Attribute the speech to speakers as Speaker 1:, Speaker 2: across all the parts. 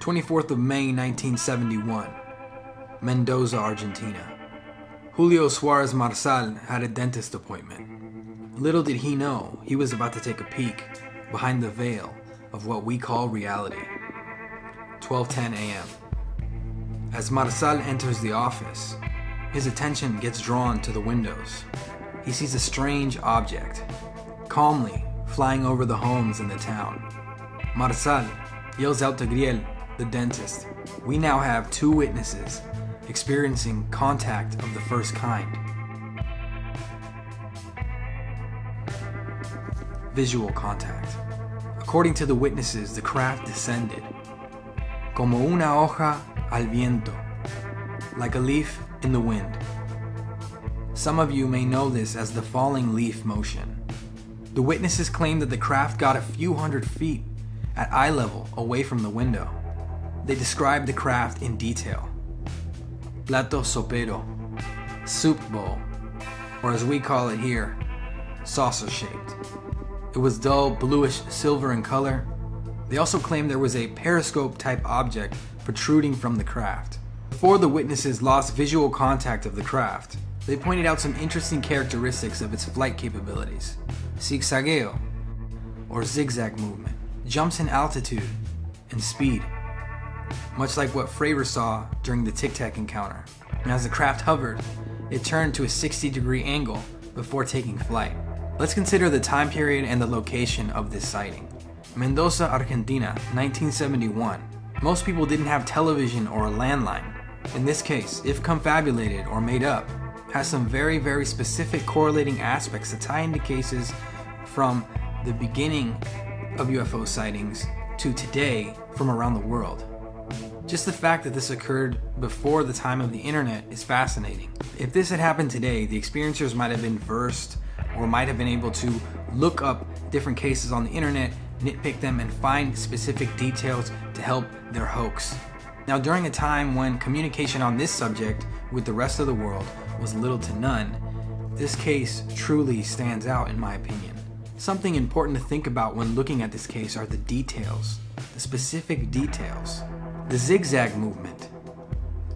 Speaker 1: 24th of May 1971, Mendoza, Argentina. Julio Suarez Marsal had a dentist appointment. Little did he know he was about to take a peek behind the veil of what we call reality. 12:10 a.m. As Marsal enters the office, his attention gets drawn to the windows. He sees a strange object, calmly flying over the homes in the town. Marsal yells out to Griel, the dentist. We now have two witnesses experiencing contact of the first kind. Visual contact. According to the witnesses, the craft descended como una hoja al viento, like a leaf in the wind. Some of you may know this as the falling leaf motion. The witnesses claim that the craft got a few hundred feet at eye level away from the window. They described the craft in detail. Plato sopero, soup bowl, or as we call it here, saucer shaped. It was dull bluish silver in color. They also claimed there was a periscope type object protruding from the craft. Before the witnesses lost visual contact of the craft, they pointed out some interesting characteristics of its flight capabilities. Zigzagueo, or zigzag movement, jumps in altitude and speed, much like what Fravor saw during the Tic Tac encounter. And as the craft hovered, it turned to a 60-degree angle before taking flight. Let's consider the time period and the location of this sighting. Mendoza, Argentina, 1971. Most people didn't have television or a landline. In this case, if confabulated or made up, has some very, very specific correlating aspects that tie into cases from the beginning of UFO sightings to today from around the world. Just the fact that this occurred before the time of the internet is fascinating. If this had happened today, the experiencers might have been versed or might have been able to look up different cases on the internet, nitpick them, and find specific details to help their hoax. Now, during a time when communication on this subject with the rest of the world was little to none, this case truly stands out in my opinion. Something important to think about when looking at this case are the details, the specific details. The zigzag movement.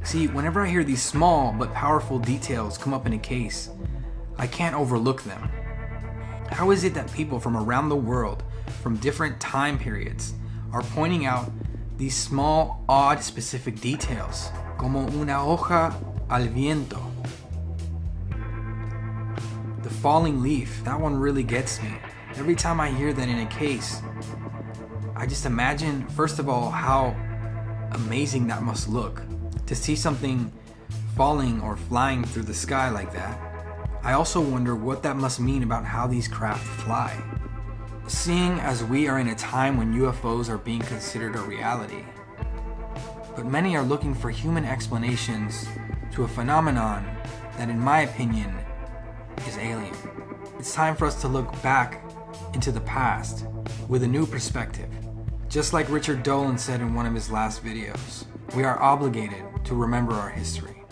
Speaker 1: See, whenever I hear these small but powerful details come up in a case, I can't overlook them. How is it that people from around the world, from different time periods, are pointing out these small, odd, specific details? Como una hoja al viento. The falling leaf, that one really gets me. Every time I hear that in a case, I just imagine, first of all, how amazing that must look to see something falling or flying through the sky like that. I also wonder what that must mean about how these craft fly. Seeing as we are in a time when UFOs are being considered a reality, but many are looking for human explanations to a phenomenon that, in my opinion, is alien. It's time for us to look back into the past with a new perspective. Just like Richard Dolan said in one of his last videos, we are obligated to remember our history.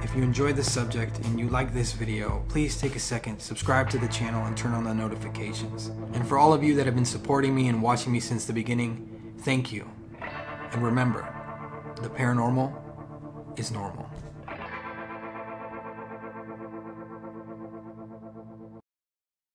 Speaker 1: If you enjoyed this subject and you like this video, please take a second, subscribe to the channel, and turn on the notifications. And for all of you that have been supporting me and watching me since the beginning, thank you. And remember, the paranormal is normal.